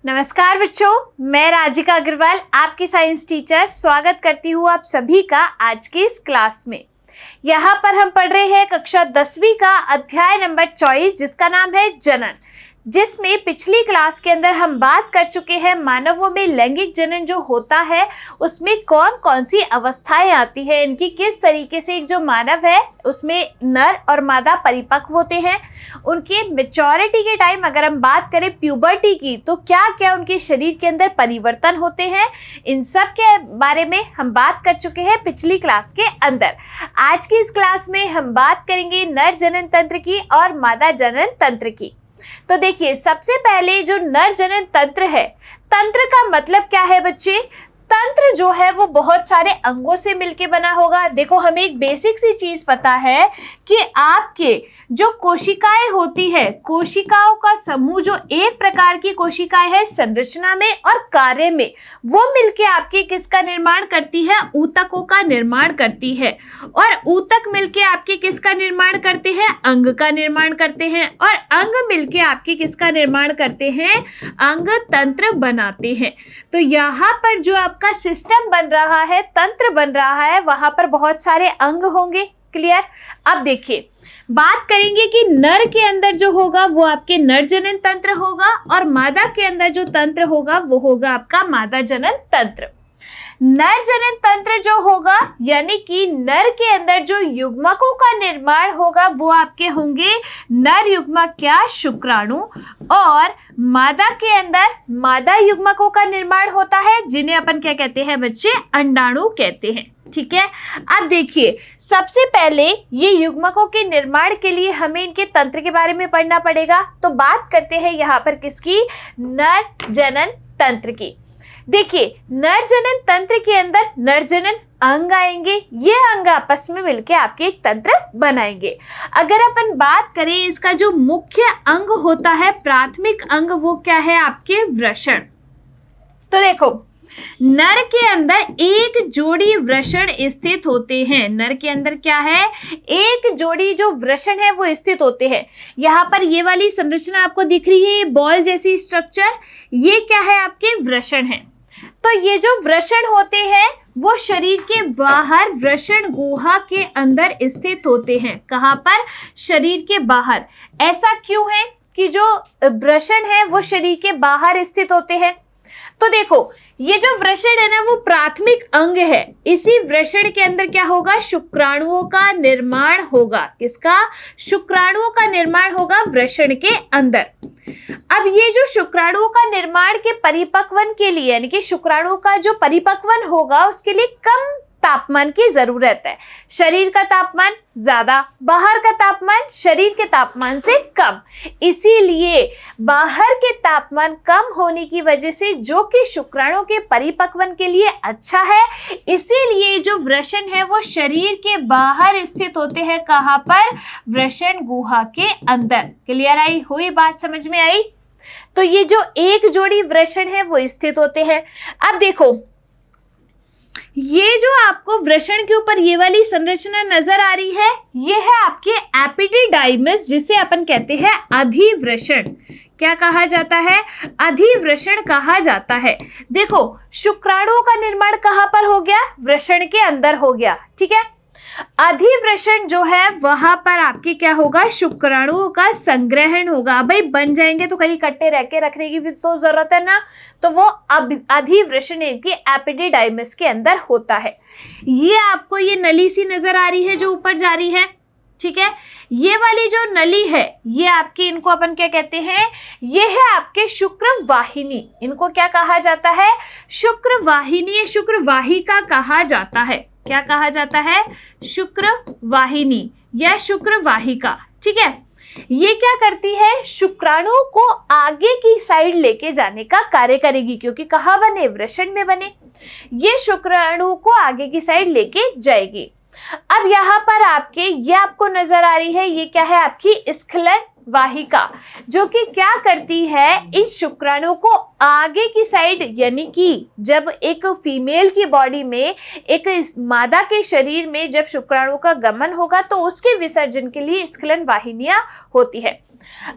नमस्कार बच्चों, मैं राजिका अग्रवाल आपकी साइंस टीचर स्वागत करती हूँ आप सभी का आज की इस क्लास में। यहाँ पर हम पढ़ रहे हैं कक्षा 10वीं का अध्याय नंबर 24 जिसका नाम है जनन, जिसमें पिछली क्लास के अंदर हम बात कर चुके हैं मानवों में लैंगिक जनन जो होता है उसमें कौन कौन सी अवस्थाएं आती है, इनकी किस तरीके से एक जो मानव है उसमें नर और मादा परिपक्व होते हैं, उनके मेच्योरिटी के टाइम अगर हम बात करें प्यूबर्टी की तो क्या क्या उनके शरीर के अंदर परिवर्तन होते हैं, इन सब के बारे में हम बात कर चुके हैं पिछली क्लास के अंदर। आज की इस क्लास में हम बात करेंगे नर जनन तंत्र की और मादा जनन तंत्र की। तो देखिए, सबसे पहले जो नर जनन तंत्र है, तंत्र का मतलब क्या है बच्चे? तंत्र जो है वो बहुत सारे अंगों से मिलके बना होगा। देखो, हमें एक बेसिक सी चीज पता है कि आपके जो कोशिकाएं होती है, कोशिकाओं का समूह जो एक प्रकार की कोशिकाएं है संरचना में और कार्य में, वो मिलके आपके किसका निर्माण करती है? ऊतकों का निर्माण करती है। और ऊतक मिलके आपके किसका निर्माण करते हैं? अंग का निर्माण करते हैं। और अंग मिलके आपके किसका निर्माण करते हैं? अंग तंत्र बनाते हैं। तो यहाँ पर जो आपका सिस्टम बन रहा है, तंत्र बन रहा है, वहां पर बहुत सारे अंग होंगे। क्लियर? अब देखिए, बात करेंगे कि नर के अंदर जो होगा वो आपके नर जनन तंत्र होगा और मादा के अंदर जो तंत्र होगा वो होगा आपका मादा जनन तंत्र। नर जनन तंत्र जो होगा यानी कि नर के अंदर जो युग्मकों का निर्माण होगा वो आपके होंगे नर युग्मक, क्या? शुक्राणु। और मादा के अंदर मादा युग्मकों का निर्माण होता है जिन्हें अपन क्या कहते हैं बच्चे? अंडाणु कहते हैं। ठीक है, अब देखिए, सबसे पहले ये युग्मकों के निर्माण के लिए हमें इनके तंत्र के बारे में पढ़ना पड़ेगा। तो बात करते हैं यहाँ पर किसकी? नर जनन तंत्र की। देखिए, नर जनन तंत्र के अंदर नर जनन अंग आएंगे, ये अंग आपस में मिलके आपके एक तंत्र बनाएंगे। अगर अपन बात करें इसका जो मुख्य अंग होता है, प्राथमिक अंग, वो क्या है? आपके वृषण। तो देखो, नर के अंदर एक जोड़ी वृषण स्थित होते हैं। नर के अंदर क्या है? एक जोड़ी जो वृषण है वो स्थित होते हैं। यहाँ पर ये वाली संरचना आपको दिख रही है, ये बॉल जैसी स्ट्रक्चर, ये क्या है? आपके वृषण है। तो ये जो वृषण होते हैं वो शरीर के बाहर वृषण गुहा के अंदर स्थित होते हैं। कहाँ पर? शरीर के बाहर। ऐसा क्यों है कि जो वृषण है वो शरीर के बाहर स्थित होते हैं? तो देखो, ये जो वृषण है ना वो प्राथमिक अंग है। इसी वृषण के अंदर क्या होगा? शुक्राणुओं का निर्माण होगा। किसका? शुक्राणुओं का निर्माण होगा वृषण के अंदर। अब ये जो शुक्राणुओं का निर्माण के परिपक्वन के लिए यानी कि शुक्राणुओं का जो परिपक्वन होगा उसके लिए कम तापमान की जरूरत है। शरीर का तापमान ज्यादा, बाहर का तापमान शरीर के तापमान से कम। इसीलिए बाहर के तापमान कम होने की वजह से जो कि शुक्राणुओं के परिपक्वन के लिए अच्छा है, इसीलिए जो वृषण है वो शरीर के बाहर स्थित होते हैं। कहाँ पर? वृषण गुहा के अंदर। Clear I? हुई बात? समझ में आई? तो ये जो एक जोड़ी वृषण है वो स्थित होते हैं। अब देखो, ये जो आपको वृषण के ऊपर ये वाली संरचना नजर आ रही है, ये है आपके एपिडिडाइमिस, जिसे अपन कहते हैं अधिवृषण। क्या कहा जाता है? अधिवृषण कहा जाता है। देखो, शुक्राणुओं का निर्माण कहाँ पर हो गया? वृषण के अंदर हो गया। ठीक है, अधिवृषण जो है वहां पर आपके क्या होगा? शुक्राणुओं का संग्रहण होगा। भाई बन जाएंगे तो कहीं इकट्ठे रह के रखने की भी तो जरूरत है ना, तो वो अधिवृषण की एपिडिडाइमिस के अंदर होता है। ये आपको ये नली सी नजर आ रही है जो ऊपर जा रही है। ठीक है, ये वाली जो नली है ये आपके, इनको अपन क्या कहते हैं? ये है आपके शुक्र वाहिनी। इनको क्या कहा जाता है? शुक्र वाहिनी, शुक्र वाहिका कहा जाता है। क्या कहा जाता है? शुक्र वाहिनी या शुक्र वाहिका। ठीक है, ये क्या करती है? शुक्राणुओं को आगे की साइड लेके जाने का कार्य करेगी, क्योंकि कहाँ बने? वृषण में बने। ये शुक्राणुओं को आगे की साइड लेके जाएगी। अब यहाँ पर आपके ये आपको नजर आ रही है, ये क्या है? आपकी स्खलन वाहिका, जो कि क्या करती है? इन शुक्राणुओं को आगे की साइड, यानी कि जब एक फीमेल की बॉडी में, एक मादा के शरीर में जब शुक्राणुओं का गमन होगा तो उसके विसर्जन के लिए स्खलन वाहिनियां होती है।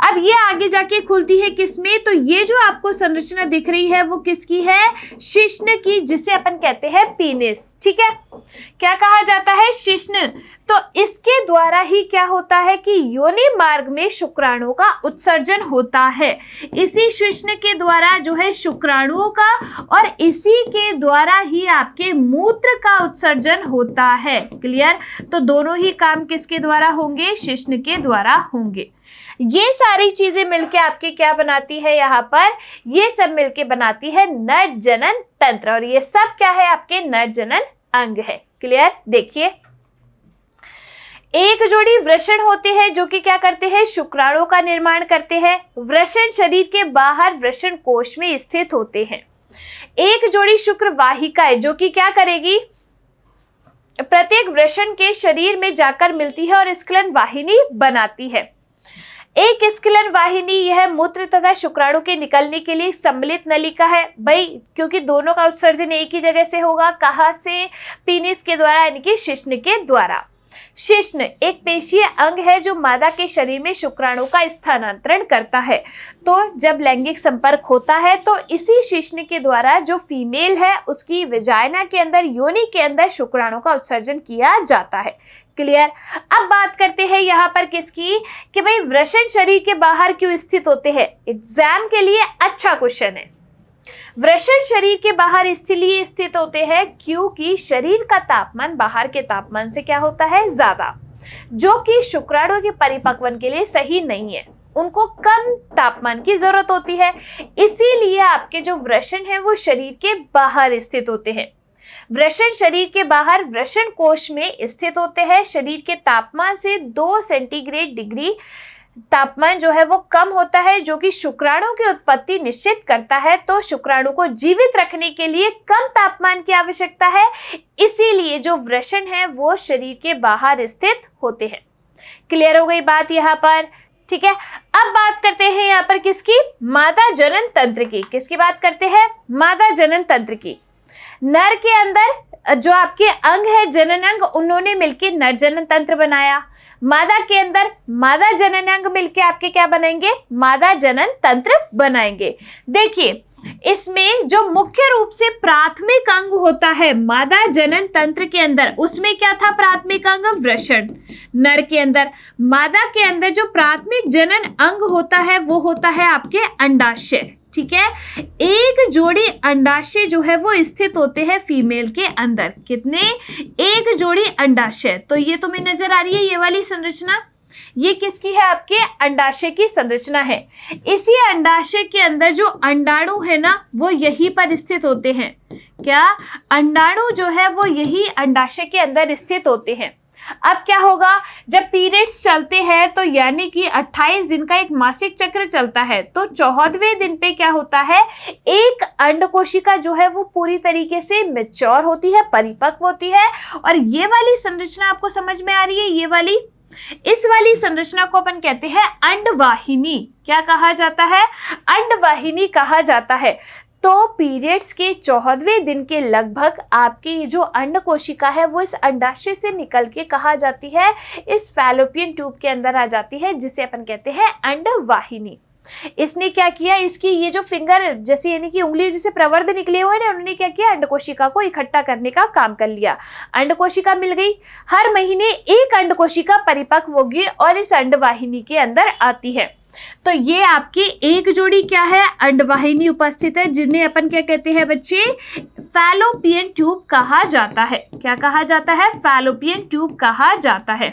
अब ये आगे जाके खुलती है किसमें, तो ये जो आपको संरचना दिख रही है वो किसकी है, शिश्न की, जिसे अपन कहते हैं पीनिस। ठीक है, क्या कहा जाता है, शिश्न। तो इसके द्वारा ही क्या होता है कि योनि मार्ग में शुक्राणुओं का उत्सर्जन होता है। इसी शिश्न के द्वारा जो है शुक्राणुओं का, और इसी के द्वारा ही आपके मूत्र का उत्सर्जन होता है। क्लियर, तो दोनों ही काम किसके द्वारा होंगे, शिश्न के द्वारा होंगे। ये सारी चीजें मिलके आपके क्या बनाती है, यहाँ पर ये सब मिलके बनाती है नर जनन तंत्र, और ये सब क्या है, आपके नर जनन अंग है। क्लियर, देखिए एक जोड़ी वृषण होते हैं जो कि क्या करते हैं, शुक्राणुओं का निर्माण करते हैं। वृषण शरीर के बाहर वृषण कोश में स्थित होते हैं। एक जोड़ी शुक्र वाहिकाएं जो कि क्या करेगी, प्रत्येक वृषण के शरीर में जाकर मिलती है और स्खलन वाहिनी बनाती है। एक स्खलन वाहिनी यह मूत्र तथा शुक्राणु के निकलने के लिए सम्मिलित नलिका है। भाई क्योंकि दोनों का उत्सर्जन एक ही जगह से होगा, कहाँ से, पीनिस के द्वारा यानी कि शिश्न के द्वारा। शिश्न एक पेशीय अंग है जो मादा के शरीर में शुक्राणु का स्थानांतरण करता है। तो जब लैंगिक संपर्क होता है तो इसी शिश्न के द्वारा जो फीमेल है उसकी वजाइना के अंदर, योनि के अंदर शुक्राणु का उत्सर्जन किया जाता है। क्लियर, अब बात करते हैं यहाँ पर किसकी, कि भाई वृषण शरीर के बाहर क्यों स्थित होते हैं। एग्जाम के लिए अच्छा क्वेश्चन है। वृषण शरीर के बाहर इसलिए स्थित होते हैं क्योंकि शरीर का तापमान बाहर के तापमान से क्या होता है, ज्यादा, जो कि शुक्राणु के परिपक्वन के लिए सही नहीं है। उनको कम तापमान की जरूरत होती है, इसीलिए आपके जो वृषण है वो शरीर के बाहर स्थित होते हैं। वृषण शरीर के बाहर वृषण कोश में स्थित होते हैं। शरीर के तापमान से 2 सेंटीग्रेड डिग्री तापमान जो है वो कम होता है, जो कि शुक्राणु की उत्पत्ति निश्चित करता है। तो शुक्राणु को जीवित रखने के लिए कम तापमान की आवश्यकता है, इसीलिए जो वृषण है वो शरीर के बाहर स्थित होते हैं। क्लियर हो गई बात यहाँ पर, ठीक है। अब बात करते हैं यहाँ पर किसकी, मादा जनन तंत्र की। किसकी बात करते हैं, मादा जनन तंत्र की। नर के अंदर जो आपके अंग है जनन अंग, उन्होंने मिलकर नर जनन तंत्र बनाया। मादा के अंदर मादा जनन अंग मिलके आपके क्या बनाएंगे, मादा जनन तंत्र बनाएंगे। देखिए इसमें जो मुख्य रूप से प्राथमिक अंग होता है मादा जनन तंत्र के अंदर, उसमें क्या था, प्राथमिक अंग वृषण। नर के अंदर, मादा के अंदर जो प्राथमिक जनन अंग होता है वो होता है आपके अंडाशय। ठीक है, एक जोड़ी अंडाशय जो है वो स्थित होते हैं फीमेल के अंदर। कितने, एक जोड़ी अंडाशय। तो ये तुम्हें नजर आ रही है ये वाली संरचना, ये किसकी है, आपके अंडाशय की संरचना है। इसी अंडाशय के अंदर जो अंडाणु है ना वो यहीं पर स्थित होते हैं। क्या, अंडाणु जो है वो यही अंडाशय के अंदर स्थित होते हैं। अब क्या होगा, जब पीरियड्स चलते हैं तो यानी कि 28 दिन का एक मासिक चक्र चलता है, तो 14वें दिन पे क्या होता है, एक अंड कोशिका जो है वो पूरी तरीके से मैच्योर होती है, परिपक्व होती है। और ये वाली संरचना आपको समझ में आ रही है, ये वाली, इस वाली संरचना को अपन कहते हैं अंडवाहिनी। क्या कहा जाता है, अंडवाहिनी कहा जाता है। तो पीरियड्स के 14वें दिन के लगभग आपकी ये जो अंड कोशिका है वो इस अंडाशय से निकल के कहा जाती है, इस फैलोपियन ट्यूब के अंदर आ जाती है, जिसे अपन कहते हैं अंडवाहिनी। इसने क्या किया, इसकी ये जो फिंगर जैसे यानी कि उंगली जैसे प्रवर्ध निकले हुए ना, उन्होंने क्या किया, अंड कोशिका को इकट्ठा करने का काम कर लिया। अंड कोशिका मिल गई, हर महीने एक अंड कोशिका परिपक्व होगी और इस अंडवाहिनी के अंदर आती है। तो ये आपकी एक जोड़ी क्या है, अंडवाहिनी उपस्थित है, जिन्हें अपन क्या कहते हैं बच्चे, फैलोपियन ट्यूब कहा जाता है। क्या कहा जाता है, फैलोपियन ट्यूब कहा जाता है।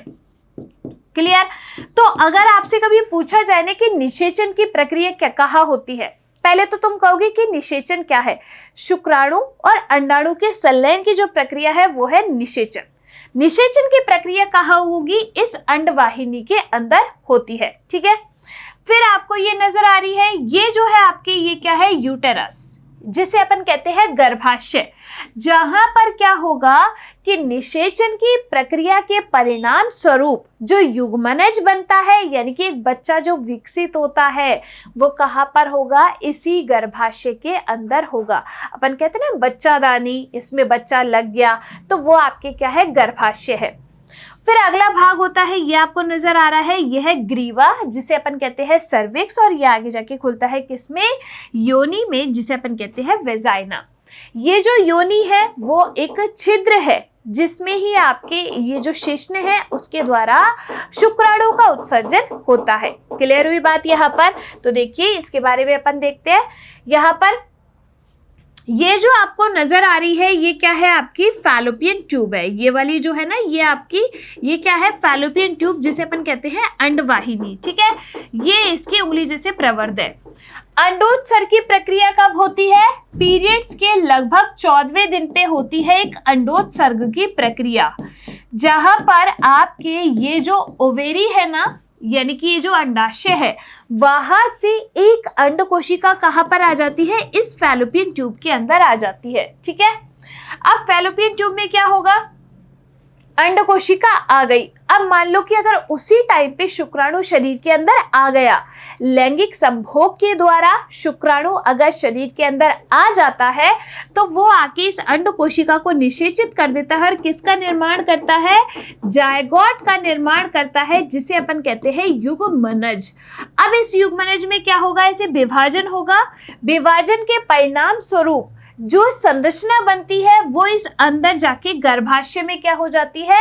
क्लियर। तो अगर आपसे कभी पूछा जाए ना कि निषेचन की प्रक्रिया क्या कहाँ होती है, पहले तो तुम कहोगे कि निषेचन क्या है, शुक्राणु और अंडाणु के संलयन की जो प्रक्रिया है वो है निषेचन। निषेचन की प्रक्रिया कहाँ होगी, इस अंडवाहिनी के अंदर होती है। ठीक है, फिर आपको ये नजर आ रही है, ये जो है आपके, ये क्या है, यूटेरस, जिसे अपन कहते हैं गर्भाशय। जहां पर क्या होगा कि निषेचन की प्रक्रिया के परिणाम स्वरूप जो युग्मनज बनता है, यानी कि एक बच्चा जो विकसित होता है वो कहां पर होगा, इसी गर्भाशय के अंदर होगा। अपन कहते हैं ना बच्चादानी, इसमें बच्चा लग गया, तो वो आपके क्या है, गर्भाशय है। फिर अगला भाग होता है, ये आपको नजर आ रहा है, यह है ग्रीवा जिसे अपन कहते हैं सर्विक्स, और ये आगे जाके खुलता है किसमें, योनि में, जिसे अपन कहते हैं वेजाइना। ये जो योनि है वो एक छिद्र है जिसमें ही आपके ये जो शिश्न है उसके द्वारा शुक्राणु का उत्सर्जन होता है। क्लियर हुई बात यहाँ पर? तो देखिए इसके बारे में अपन देखते हैं। यहाँ पर ये जो आपको नजर आ रही है ये क्या है, आपकी फैलोपियन ट्यूब है। ये वाली जो है ना, ये आपकी, ये क्या है, फैलोपियन ट्यूब जिसे अपन कहते हैं अंडवाहिनी। ठीक है, ये इसकी उंगली जैसे प्रवर्ध है। अंडोत्सर्ग की प्रक्रिया कब होती है? पीरियड्स के लगभग 14वें दिन पे होती है एक अंडोत्सर्ग की प्रक्रिया, जहां पर आपके ये जो ओवेरी है ना, यानी कि ये जो अंडाशय है, वहां से एक अंड कोशिका कहां पर आ जाती है, इस फैलोपियन ट्यूब के अंदर आ जाती है। ठीक है, अब फैलोपियन ट्यूब में क्या होगा, अंड कोशिका आ गई। अब मान लो कि अगर उसी टाइम पे शुक्राणु शरीर के अंदर आ गया, लैंगिक संभोग के द्वारा शुक्राणु अगर शरीर के अंदर आ जाता है तो वो आके इस अंड कोशिका को निषेचित कर देता है और किसका निर्माण करता है, जायगोट का निर्माण करता है, जिसे अपन कहते हैं युग्मनज। अब इस युग्मनज में क्या होगा, इसे विभाजन होगा। विभाजन के परिणाम स्वरूप जो संरचना बनती है वो इस अंदर जाके गर्भाशय में क्या हो जाती है,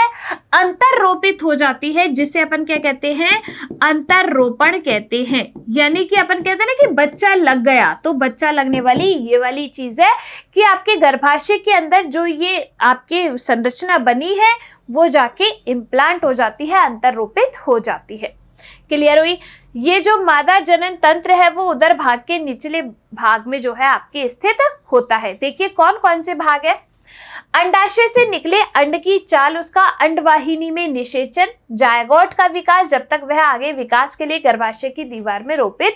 अंतररोपित हो जाती है, जिसे अपन क्या कहते हैं, अंतररोपण कहते हैं। यानी कि अपन कहते हैं ना कि बच्चा लग गया, तो बच्चा लगने वाली ये वाली चीज है कि आपके गर्भाशय के अंदर जो ये आपके संरचना बनी है वो जाके इम्प्लांट हो जाती है, अंतररोपित हो जाती है। क्लियर हुई? ये जो मादा जनन तंत्र है वो उदर भाग के निचले भाग में जो है आपके स्थित होता है। देखिए कौन कौन से भाग है। अंडाशय से निकले अंड की चाल, उसका अंडवाहिनी में निषेचन, जायगोट का विकास जब तक वह आगे विकास के लिए गर्भाशय की दीवार में रोपित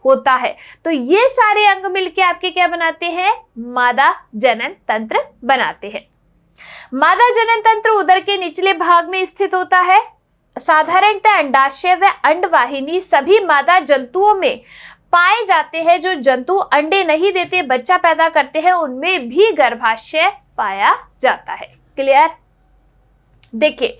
होता है। तो ये सारे अंग मिलके आपके क्या बनाते हैं, मादा जनन तंत्र बनाते हैं। मादा जनन तंत्र उदर के निचले भाग में स्थित होता है। साधारणतः अंडाशय व अंडवाहिनी सभी मादा जंतुओं में पाए जाते हैं। जो जंतु अंडे नहीं देते, बच्चा पैदा करते हैं, उनमें भी गर्भाशय पाया जाता है। क्लियर? देखिए,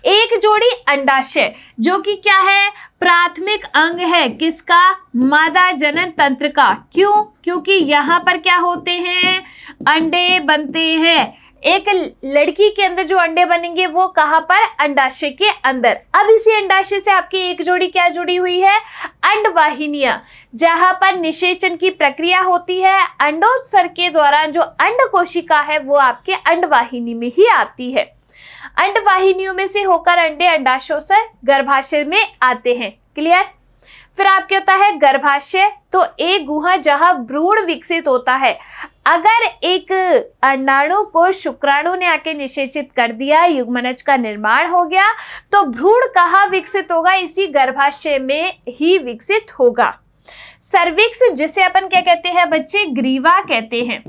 एक जोड़ी अंडाशय जो कि क्या है, प्राथमिक अंग है किसका, मादा जनन तंत्र का। क्यों? क्योंकि यहाँ पर क्या होते हैं, अंडे बनते हैं। एक लड़की के अंदर जो अंडे बनेंगे वो कहां पर, अंडाशय के अंदर। अब इसी अंडाशय से आपकी एक जोड़ी क्या जुड़ी हुई है, अंडवाहिनियां, जहां पर निषेचन की प्रक्रिया होती है। अंडोत्सर्ग के दौरान जो अंड कोशिका है वो आपके अंडवाहिनी में ही आती है। अंडवाहिनियों में से होकर अंडे अंडाशयों से गर्भाशय में आते हैं। क्लियर? फिर आपके होता है गर्भाशय, तो एक गुहा जहां भ्रूण विकसित होता है। अगर एक अंडाणु को शुक्राणु ने आके निषेचित कर दिया, युग्मनज का निर्माण हो गया, तो भ्रूण कहाँ विकसित होगा, इसी गर्भाशय में ही विकसित होगा। सर्विक्स जिसे अपन क्या कहते हैं बच्चे, ग्रीवा कहते हैं,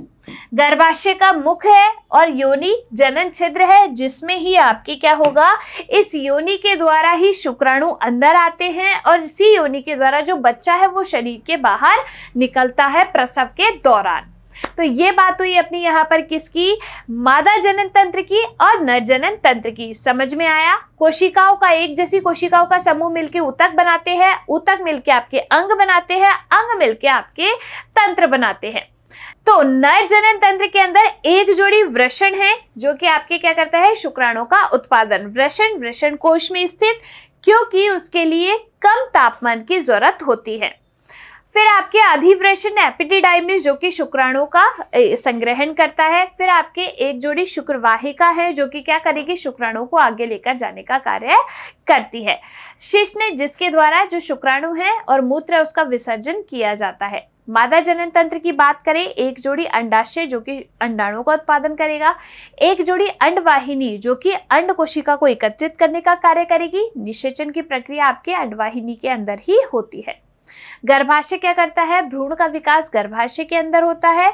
गर्भाशय का मुख है और योनि जनन छिद्र है, जिसमें ही आपकी क्या होगा, इस योनि के द्वारा ही शुक्राणु अंदर आते हैं और इसी योनि के द्वारा जो बच्चा है वो शरीर के बाहर निकलता है प्रसव के दौरान। तो ये बात हुई अपनी यहाँ पर किसकी, मादा जनन तंत्र की और नर जनन तंत्र की। समझ में आया? कोशिकाओं का, एक जैसी कोशिकाओं का समूह मिलके ऊतक बनाते हैं, ऊतक मिलके आपके अंग बनाते हैं, अंग मिलके आपके तंत्र बनाते हैं। तो नर जनन तंत्र के अंदर एक जोड़ी वृषण है जो कि आपके क्या करता है, शुक्राणु का उत्पादन। वृषण वृषण कोश में स्थित, क्योंकि उसके लिए कम तापमान की जरूरत होती है। फिर आपके अधिवृषण एपिडिडाइमिस जो कि शुक्राणु का संग्रहण करता है। फिर आपके एक जोड़ी शुक्रवाहिका है जो कि क्या करेगी, शुक्राणु को आगे लेकर जाने का कार्य करती है। शिश्न जिसके द्वारा जो शुक्राणु है और मूत्र उसका विसर्जन किया जाता है। मादा जनन तंत्र की बात करें, एक जोड़ी अंडाशय जो कि अंडाणु का उत्पादन करेगा, एक जोड़ी अंडवाहिनी जो कि अंड कोशिका को एकत्रित करने का कार्य करेगी। निषेचन की प्रक्रिया आपके अंडवाहिनी के अंदर ही होती है। गर्भाशय क्या करता है, भ्रूण का विकास गर्भाशय के अंदर होता है।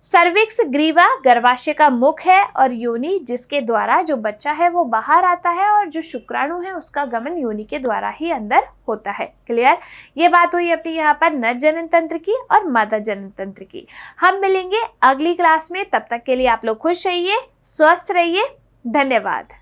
सर्विक्स ग्रीवा गर्भाशय का मुख है और योनि जिसके द्वारा जो बच्चा है वो बाहर आता है और जो शुक्राणु है उसका गमन योनि के द्वारा ही अंदर होता है। क्लियर? ये बात हुई अपनी यहाँ पर नर जनन तंत्र की और मादा जनन तंत्र की। हम मिलेंगे अगली क्लास में, तब तक के लिए आप लोग खुश रहिए, स्वस्थ रहिए। धन्यवाद।